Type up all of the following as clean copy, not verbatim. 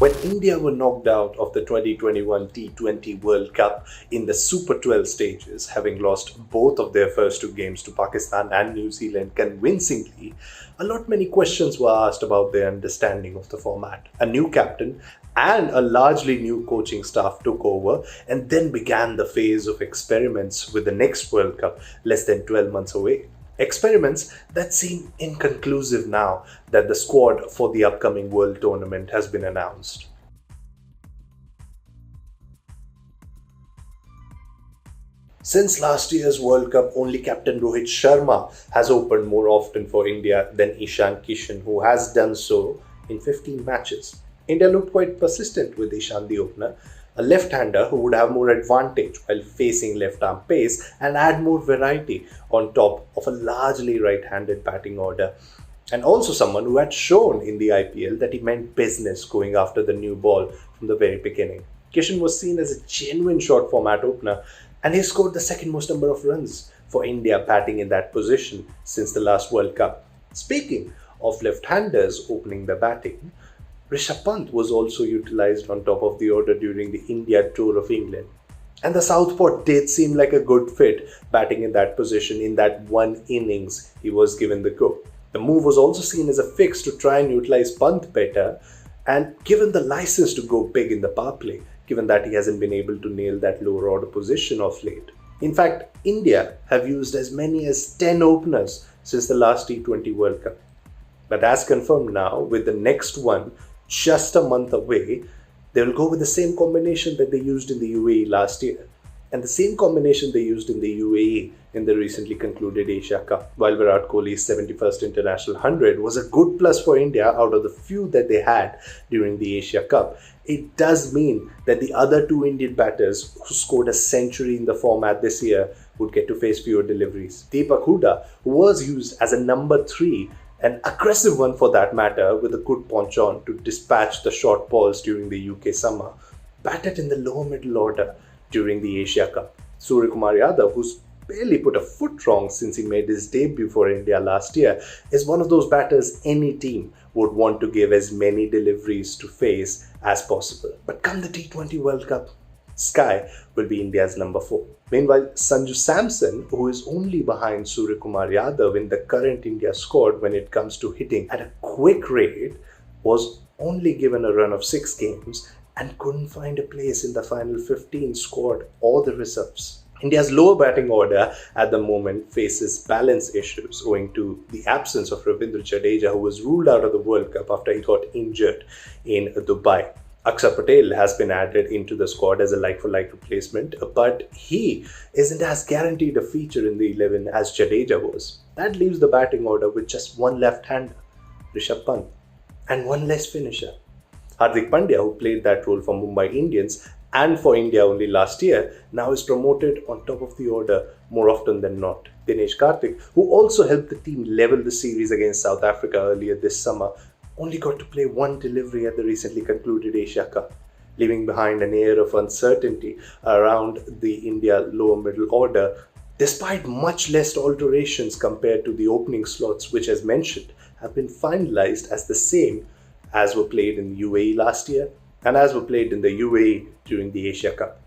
When India were knocked out of the 2021 T20 World Cup in the Super 12 stages, having lost both of their first two games to Pakistan and New Zealand convincingly, many questions were asked about their understanding of the format. A new captain and a largely new coaching staff took over, and then began the phase of experiments with the next World Cup less than 12 months away. Experiments that seem inconclusive now that the squad for the upcoming World Tournament has been announced. Since last year's World Cup, only captain Rohit Sharma has opened more often for India than Ishan Kishan, who has done so in 15 matches. India looked quite persistent with Ishan the opener, a left-hander who would have more advantage while facing left-arm pace and add more variety on top of a largely right-handed batting order. And also someone who had shown in the IPL that he meant business going after the new ball from the very beginning. Kishan was seen as a genuine short format opener, and he scored the second most number of runs for India batting in that position since the last World Cup. Speaking of left-handers opening the batting, Rishabh Pant was also utilised on top of the order during the India tour of England. And the southpaw did seem like a good fit batting in that position in that one innings he was given the go. The move was also seen as a fix to try and utilise Pant better, and given the license to go big in the power play, given that he hasn't been able to nail that lower order position of late. In fact, India have used as many as 10 openers since the last T20 World Cup. But as confirmed now, with the next one just a month away, they will go with the same combination that they used in the UAE last year, and the same combination they used in the UAE in the recently concluded Asia Cup. While Virat Kohli's 71st International 100 was a good plus for India out of the few that they had during the Asia Cup, it does mean that the other two Indian batters who scored a century in the format this year would get to face fewer deliveries. Deepak Hooda, who was used as a number 3, an aggressive one for that matter, with a good ponchon to dispatch the short balls during the UK summer, batted in the lower middle order during the Asia Cup. Suryakumar Yadav, who's barely put a foot wrong since he made his debut for India last year, is one of those batters any team would want to give as many deliveries to face as possible. But come the T20 World Cup, Sky will be India's number 4. Meanwhile, Sanju Samson, who is only behind Suryakumar Yadav in the current India squad when it comes to hitting at a quick rate, was only given a run of 6 games and couldn't find a place in the final 15 squad or the reserves. India's lower batting order at the moment faces balance issues owing to the absence of Ravindra Jadeja, who was ruled out of the World Cup after he got injured in Dubai. Akshar Patel has been added into the squad as a like-for-like replacement, but he isn't as guaranteed a feature in the 11 as Jadeja was. That leaves the batting order with just one left-hander, Rishabh Pant, and one less finisher. Hardik Pandya, who played that role for Mumbai Indians and for India only last year, now is promoted on top of the order more often than not. Dinesh Karthik, who also helped the team level the series against South Africa earlier this summer, only got to play one delivery at the recently concluded Asia Cup, leaving behind an air of uncertainty around the India lower middle order, despite much less alterations compared to the opening slots, which, as mentioned, have been finalized as the same as were played in the UAE last year and as were played in the UAE during the Asia Cup.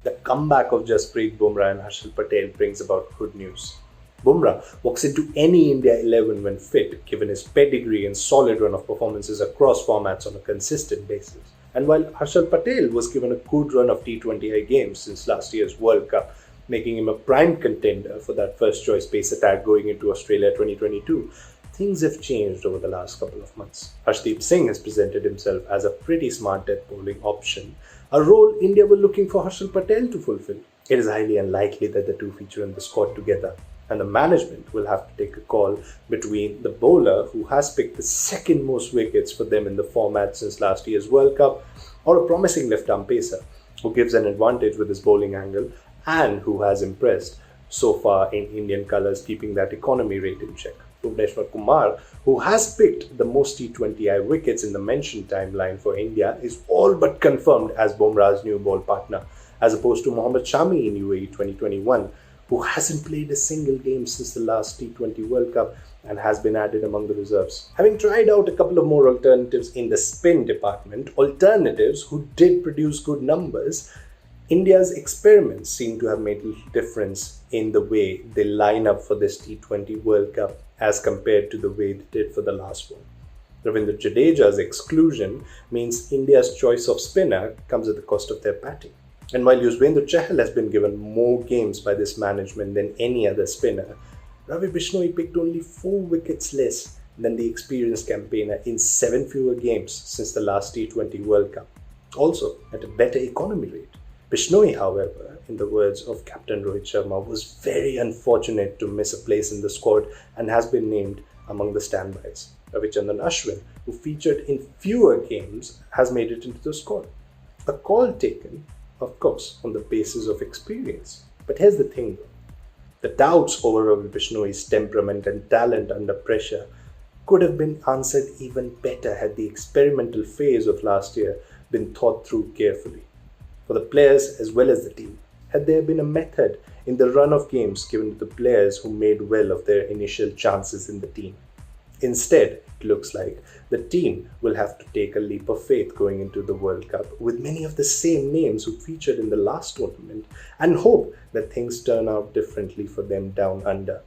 The comeback of Jasprit Bumrah and Harshal Patel brings about good news. Bumrah walks into any India 11 when fit, given his pedigree and solid run of performances across formats on a consistent basis. And while Harshal Patel was given a good run of T20I games since last year's World Cup, making him a prime contender for that first choice pace attack going into Australia 2022, things have changed over the last couple of months. Harshdeep Singh has presented himself as a pretty smart death bowling option, a role India were looking for Harshal Patel to fulfill. It is highly unlikely that the two feature in the squad together, and the management will have to take a call between the bowler who has picked the second most wickets for them in the format since last year's World Cup, or a promising left-arm pacer who gives an advantage with his bowling angle and who has impressed so far in Indian colours, keeping that economy rate in check. Bhuvneshwar Kumar, who has picked the most T20I wickets in the mentioned timeline for India, is all but confirmed as Bumrah's new ball partner, as opposed to Mohammad Shami in UAE 2021, who hasn't played a single game since the last T20 World Cup and has been added among the reserves. Having tried out a couple of more alternatives in the spin department, alternatives who did produce good numbers, India's experiments seem to have made a little difference in the way they line up for this T20 World Cup as compared to the way they did for the last one. Ravindra Jadeja's exclusion means India's choice of spinner comes at the cost of their batting. And while Yuzvendra Chahal has been given more games by this management than any other spinner, Ravi Bishnoi picked only 4 wickets less than the experienced campaigner in 7 fewer games since the last T20 World Cup, also at a better economy rate. Bishnoi, however, in the words of Captain Rohit Sharma, was very unfortunate to miss a place in the squad and has been named among the standbys. Ravichandran Ashwin, who featured in fewer games, has made it into the squad. A call taken, of course, on the basis of experience. But here's the thing though. The doubts over Ravi Bishnoi's temperament and talent under pressure could have been answered even better had the experimental phase of last year been thought through carefully. For the players as well as the team, had there been a method in the run of games given to the players who made well of their initial chances in the team. Instead, it looks like the team will have to take a leap of faith going into the World Cup with many of the same names who featured in the last tournament and hope that things turn out differently for them down under.